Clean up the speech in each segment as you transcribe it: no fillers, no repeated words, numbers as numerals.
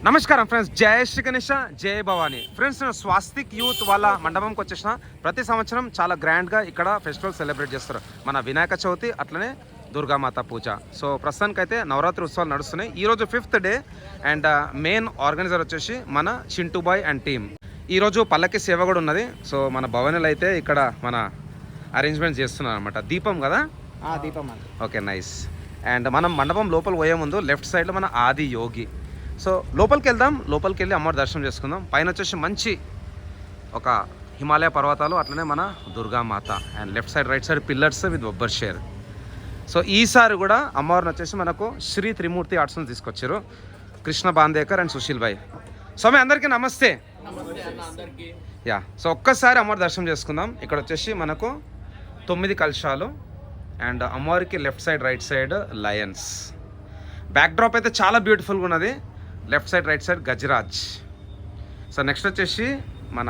నమస్కారం ఫ్రెండ్స్, జయ శ్రీ గణేష, జయ భవానీ. ఫ్రెండ్స్, నేను స్వాస్తిక్ యూత్ వాళ్ళ మండపంకి వచ్చేసిన. ప్రతి సంవత్సరం చాలా గ్రాండ్గా ఇక్కడ ఫెస్టివల్ సెలబ్రేట్ చేస్తారు. మన వినాయక చవితి, అట్లనే దుర్గామాత పూజ. సో ప్రస్తుతానికైతే నవరాత్రి ఉత్సవాలు నడుస్తున్నాయి. ఈరోజు 5th day and main organiser వచ్చేసి మన చింటూ బాయ్ అండ్ టీమ్. ఈరోజు పల్లకి సేవ కూడా ఉన్నది. సో మన భవనలు అయితే ఇక్కడ మన అరేంజ్మెంట్ చేస్తున్నారు అనమాట. దీపం కదా, దీపం. Okay, nice. అండ్ మనం మండపం లోపల పోయే ముందు లెఫ్ట్ సైడ్లో మన ఆది యోగి. సో లోపలికి వెళ్దాం, లోపలికి వెళ్ళి అమ్మవారి దర్శనం చేసుకుందాం. పైన వచ్చేసి మంచి ఒక హిమాలయ పర్వతాలు, అట్లనే మన Durgamata. And left side right side pillars with బొబ్బర్ షేర్. సో ఈసారి కూడా అమ్మవారిని వచ్చేసి మనకు శ్రీ త్రిమూర్తి ఆర్ట్స్ నుంచి తీసుకొచ్చారు కృష్ణ బాందేకర్ అండ్ సుశీల్ భాయ్. స్వామి అందరికీ నమస్తే. యా, సో ఒక్కసారి అమ్మవారి దర్శనం చేసుకుందాం. ఇక్కడ వచ్చేసి మనకు 9 కలశాలు అండ్ అమ్మవారికి left side right side Lions. Back drop అయితే చాలా బ్యూటిఫుల్గా ఉన్నది. Left side right side Gajraj. So next వచ్చేసి మన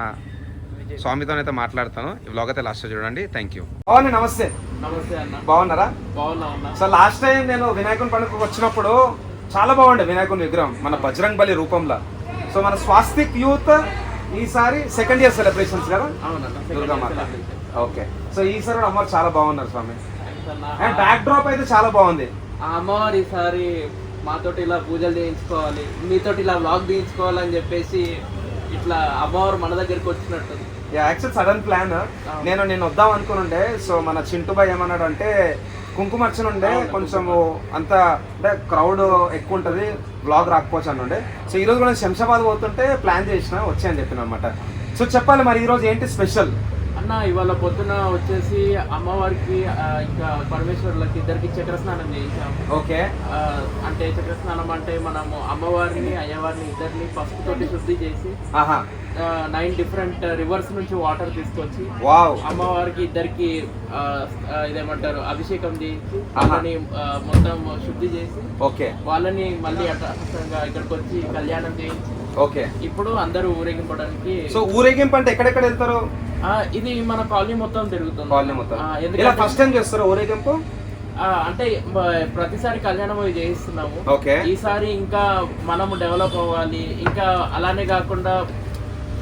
స్వామితో అయితే మాట్లాడతాను. ఈ వ్లాగ్ అయితే లాస్ట్ చూడండి. Thank you. బాగుంది. నమస్తే. నమస్తే అన్న. బాగున్నారా? బాగున్నా. సో లాస్ట్ టైం నేను వినాయకుని పండుగకు వచ్చినప్పుడు చాలా బాగుండే వినాయకుని విగ్రహం మన బజరంగ్ బలి రూపంలో. సో మన స్వాస్తిక్ యూత్ ఈసారి 2nd year సెలబ్రేషన్స్ కదా దుర్గామాత. ఓకే, సో ఈసారి కూడా అమ్మవారు చాలా బాగున్నారు స్వామి. అండ్ బ్యాక్ డ్రాప్ అయితే చాలా బాగుంది. అమ్మవారు ఈసారి మాతోటి ఇలా పూజలు చేయించుకోవాలి, మీతోటి ఇలా వ్లాగ్ తీయించుకోవాలని చెప్పేసి ఇట్లా అమ్మవారు మన దగ్గరికి వచ్చినట్టు. Actual sudden plan. నేను వద్దాం అనుకుని ఉండే. సో మన చింటూ బాయ్ ఏమన్నాడు అంటే కుంకుమర్చన ఉండే, కొంచెం అంత అంటే క్రౌడ్ ఎక్కువ ఉంటుంది, వ్లాగ్ రాకపోవచ్చు అని ఉండే. సో ఈరోజు కూడా శంషాబాద్ పోతుంటే ప్లాన్ చేసిన వచ్చాయని చెప్పిన అనమాట. సో చెప్పాలి మరి ఈరోజు ఏంటి స్పెషల్ అన్న? ఇవాళ పొద్దున వచ్చేసి అమ్మవారికి ఇంకా పరమేశ్వరులకి ఇద్దరికి చక్రస్నానం చేయించాము. ఓకే, అంటే చక్రస్నానం అంటే మనము అమ్మవారిని అయ్యవారిని ఇద్దరిని పసుపుతోటి శుద్ధి చేసి 9 different రివర్స్ నుంచి వాటర్ తీసుకొచ్చి అమ్మవారికి ఇద్దరికి ఇదేమంటారు అభిషేకం చేయించి వాళ్ళని మొత్తం శుద్ధి చేసి వాళ్ళని మళ్ళీ అట్టంగా ఇక్కడికి వచ్చి కళ్యాణం చేయించి ఓకే ఇప్పుడు అందరూ ఊరేగింపడానికి. సో ఊరేగింపు అంటే ఎక్కడెక్కడ వెళ్తారు? ఇది మన కాలనీ మొత్తం తిరుగుతుంది. ఎందుకంటే ఫస్ట్ టైం చేస్తారు ఊరేగింపు. అంటే ప్రతిసారి కళ్యాణం అవి చేయిస్తున్నాము. ఈసారి ఇంకా మనము డెవలప్ అవ్వాలి. ఇంకా అలానే కాకుండా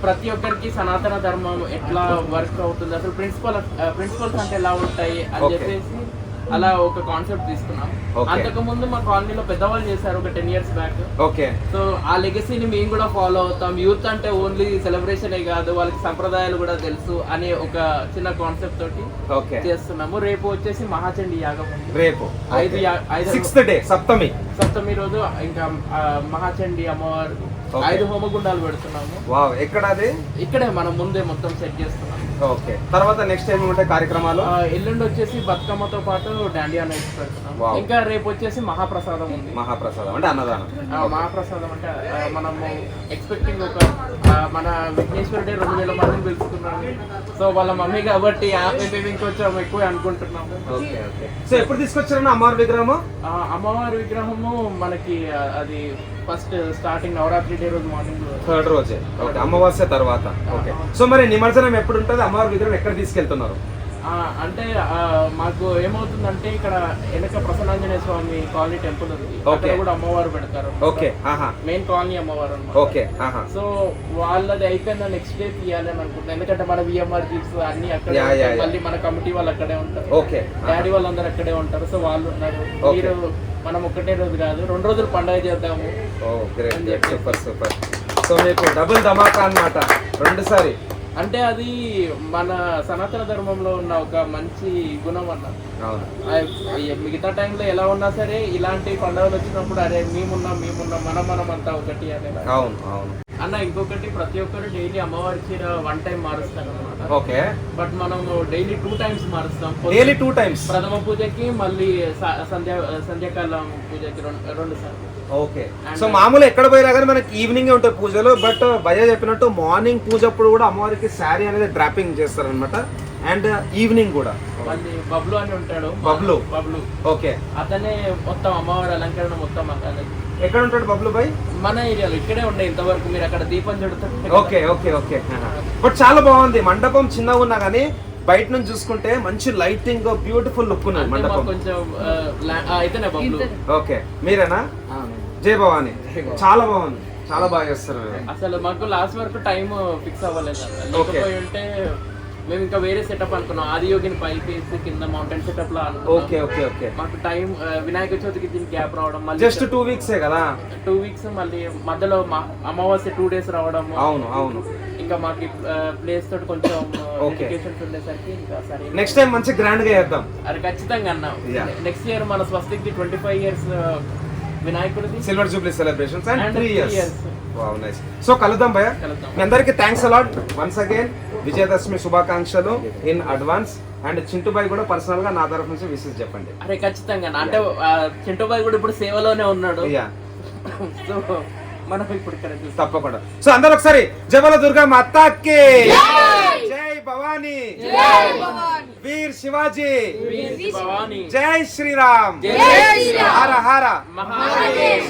ప్రతి ఒక్కరికి సనాతన ధర్మం ఎట్లా వర్క్ అవుతుంది, అసలు ప్రిన్సిపల్స్ అంటే ఎలా ఉంటాయి అని చెప్పేసి అలా ఒక కాన్సెప్ట్ తీసుకున్నాం. అంతకు ముందు మా కాలనీలో పెద్దవాళ్ళు చేశారు ఒక 10 years బ్యాక్. సో ఆ లెగసీని మేము కూడా ఫాలో అవుతాం. యూత్ అంటే ఓన్లీ సెలబ్రేషన్ కాదు, వాళ్ళకి సంప్రదాయాలు కూడా తెలుసు అనే ఒక చిన్న కాన్సెప్ట్ తోటి చేస్తున్నాము. రేపు వచ్చేసి మహాచండి యాగం ఉంది. రేపు 6th డే సప్తమి రోజు ఇంకా మహాచండి అమ్మవారు 5 హోమగుండాలు పెడుతున్నాము. ఎక్కడ అది? ఇక్కడే మనం ముందే మొత్తం సెట్ చేస్తున్నాము. ఓకే, తర్వాత నెక్స్ట్ టైం ఉంటాయి కార్యక్రమాలు. ఎల్లుండి వచ్చేసి బతుకమ్మతో పాటు డాండియా నైట్స్ పెడుతున్నాం. ఇంకా రేపు వచ్చేసి మహాప్రసాదం ఉంది. మహాప్రసాదం అంటే అన్నదానం. మహాప్రసాదం అంటే మనము ఎక్స్పెక్టింగ్ ఒక మన విఘ్నేశ్వరుడే 2000 మందిని పిలుచుకున్నాము. సో వాళ్ళ మమ్మీ కాబట్టి మేము ఇంకొంచెం ఎక్కువ అనుకుంటున్నాము. సో ఎప్పుడు తీసుకొచ్చారన్న అమ్మవారి విగ్రహము? అమ్మవారి విగ్రహము మనకి అది ఫస్ట్ స్టార్టింగ్ నవరాత్రి డే రోజు మార్నింగ్ 3rd రోజే. ఓకే, అమావాస్య తర్వాత. ఓకే, సో మరి నిమజ్జనం ఎప్పుడు ఉంటుంది? అమ్మవారి విగ్రహం ఎక్కడ తీసుకెళ్తున్నారు? అంటే మాకు ఏమవుతుందంటే ఇక్కడ వెనక ప్రసన్నాంజనేయ స్వామి కాలనీ టెంపుల్ ఉంది, అక్కడ కూడా అమ్మవారు పెడతారు. ఓకే, మెయిన్ కాలనీ అమ్మవారు అన్నమాట. ఓకే, సో వాళ్ళది అయిపోయిన నెక్స్ట్ డే తీయాలి అని అనుకుంటున్నాను. ఎందుకంటే మన విఎంఆర్ జీప్స్ అన్ని అక్కడే, మళ్ళీ మన కమిటీ వాళ్ళు అక్కడే ఉంటారు. ఓకే, డాడీ వాళ్ళందరూ అక్కడే ఉంటారు. సో వాళ్ళు ఉన్నారు. మీరు మనం ఒకటే రోజు కాదు 2 రోజులు పండుగ చేద్దాము. Super super. సో మీకు డబుల్ ధమాకా అన్నమాట 2 సారి. అంటే అది మన సనాతన ధర్మంలో ఉన్న ఒక మంచి గుణం అన్న. మిగతా టైంలో ఎలా ఉన్నా సరే ఇలాంటి పండుగలు వచ్చినప్పుడు అరే మేమున్నాం మనం అంతా ఒకటి అనేది. అన్న ఇంకొకటి, ప్రతి ఒక్కరు డైలీ అమ్మవారి చీర 1 time మారుస్తాం అనమాట. ఓకే, బట్ మనం డైలీ 2 times మారుస్తాం. డైలీ 2 times, ప్రథమ పూజకి మళ్ళీ సంధ్యాకాలం పూజకి 2 సార్లు. ఓకే, సో మామూలు ఎక్కడ పోయినా కానీ మనకి ఈవినింగ్ ఉంటాయి పూజలు. బట్ భయ చెప్పినట్టు మార్నింగ్ పూజ అప్పుడు కూడా అమ్మవారికి శారీ అనేది డ్రాపింగ్ చేస్తారనమాట. అండ్ ఈవినింగ్ కూడా బబ్లు అని ఉంటాడు. బబ్లు. ఓకే, అతనే మొత్తం అమ్మవారి అలంకరణ మొత్తం. ఎక్కడ ఉంటాడు బబ్లు బాయ్? మన ఏరియాలో ఇక్కడే ఉండే ఇంతవరకు. మీరు అక్కడ దీపం చుడతారు. Okay okay okay. బట్ చాలా బాగుంది మండపం. చిన్నగా ఉన్నా కానీ బయట నుంచి చూసుకుంటే మంచి లైటింగ్, బ్యూటిఫుల్ లుక్ ఉన్నది మండపం. కొంచెం అయితేనే బబ్లు. ఓకే, మీరేనా? జై భవాని. చాలా బాగుంది, చాలా బాగా చేస్తారు మీరు. అసలు మాకు లాస్ట్ వరకు టైం ఫిక్స్ అవ్వలేదు, లేకపోయి ఉంటే మేము ఇంకా వేరే సెటప్ అనుకున్నాం, ఆదియోగిని పైకి వేసి కింద మౌంటైన్ సెటప్ లో ఓకే ఓకే ఓకే. మాకు టైం వినాయక చవితికి దీనికి గ్యాప్ రావడం, మళ్ళీ జస్ట్ 2 weeks కదా, 2 weeks, మళ్ళీ మధ్యలో అమావాస్య 2 days రావడం. అవును అవును. ఇంకా మాకు ప్లేస్ తోటి కొంచెం డెడికేషన్స్ ఉండేసరికి ఇంకా సరే నెక్స్ట్ టైం మంచి గ్రాండ్ గా చేద్దాం. అది ఖచ్చితంగా అన్నాం. నెక్స్ట్ ఇయర్ మన స్వస్తిక్ 25 years వినాయకుడిది silver jubilee celebrations and 3 years. Wow, nice. So కలుద్దాం భయ్యా. మీ అందరికి thanks a lot once again. Vijayadashami శుభాకాంక్షలు in advance. And Chintu boy కూడా పర్సనల్ గా నా తరఫు నుంచి విషెస్ చెప్పండి. అరే ఖచ్చితంగా, అంటే చింటూ బాయ్ కూడా ఇప్పుడు సేవలోనే ఉన్నాడు. సో మనం ఇప్పుడు ఇక్కడ తప్పకుండా. సో అందరూ ఒకసారి జై బోలో దుర్గా మాతాకి జై భవానీ, వీర్ శివాజీ, జై శ్రీరామ్, హర హర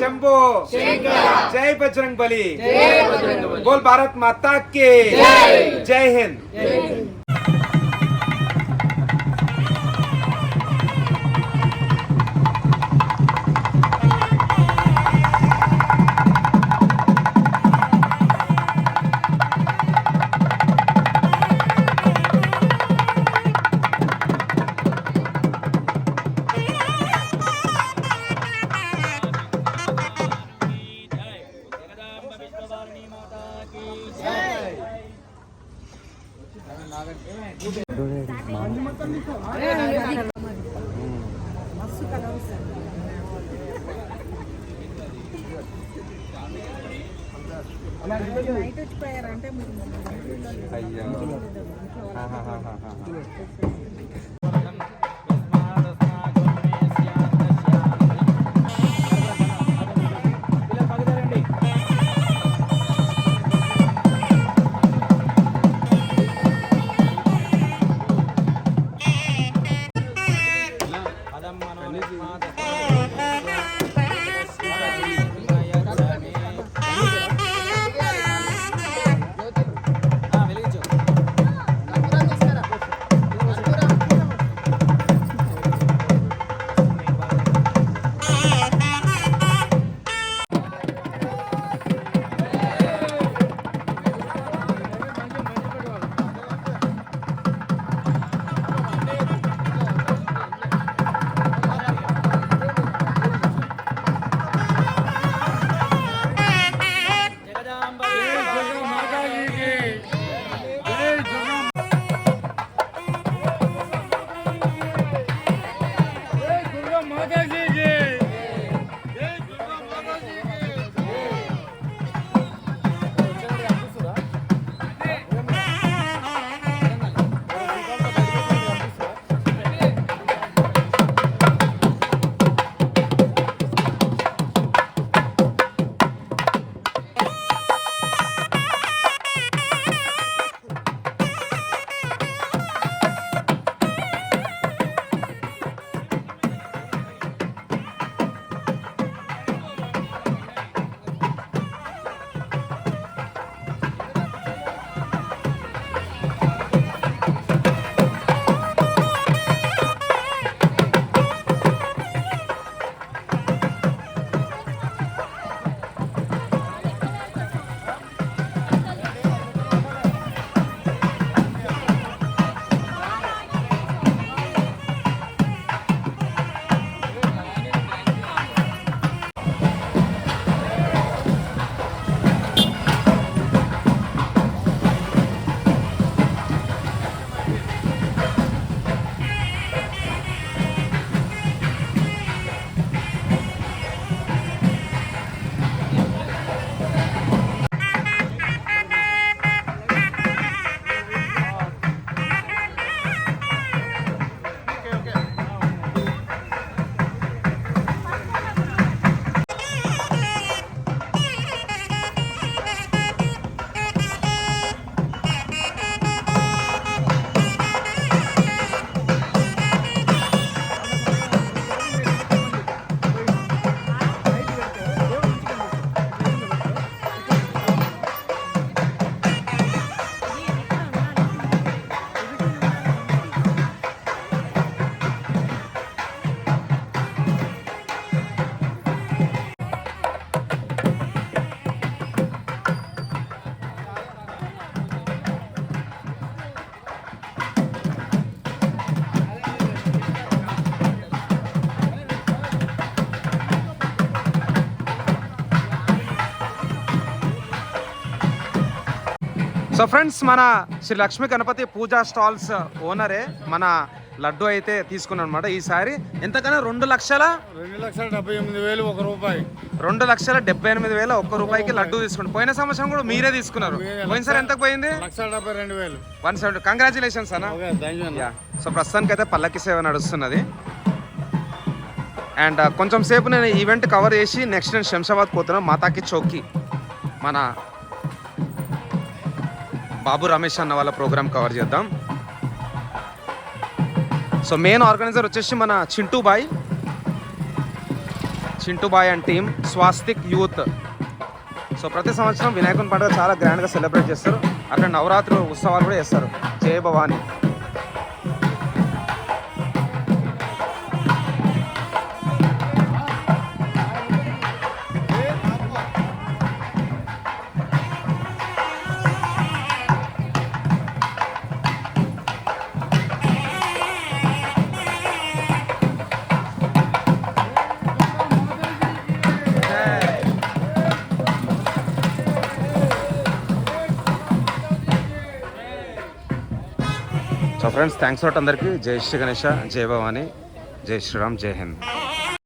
శంభో, జై బజరంగ్ బలి, బోల్ భారత్ మాతా కి జై హింద్. సో ఫ్రెండ్స్, మన శ్రీ లక్ష్మీ గణపతి పూజా స్టాల్స్ ఓనరే మన లడ్డు అయితే తీసుకున్నాం అనమాట. ఈసారి ఎంతకన్నా 2,78,000 1 రూపాయి, 2,78,000 1 రూపాయికి లడ్డు తీసుకున్నాం. పోయిన సంవత్సరం కూడా మీరే తీసుకున్నారు. పోయినసారి ఎంత పోయింది? 1,72,000. 170. కంగ్రాచులేషన్స్ అన్న. సో ప్రస్తుతానికి అయితే పల్లకి సేవ నడుస్తున్నది. అండ్ కొంచెం సేపు నేను ఈవెంట్ కవర్ చేసి నెక్స్ట్ నేను శంషాబాద్ పోతున్నాను. మాతాకి చౌకి మన బాబు రమేష్ అన్న వాళ్ళ ప్రోగ్రామ్ కవర్ చేద్దాం. సో మెయిన్ ఆర్గనైజర్ వచ్చేసి మన Chintu boy and team Swastik youth. సో ప్రతి సంవత్సరం వినాయకుని పండుగ చాలా గ్రాండ్గా సెలబ్రేట్ చేస్తారు. అక్కడ నవరాత్రి ఉత్సవాలు కూడా చేస్తారు. జయ Bhavani. So friends, thanks out అందరికీ. జై శ్రీ గణేష, జై భవాని, జై శ్రీరామ్, జై హింద్.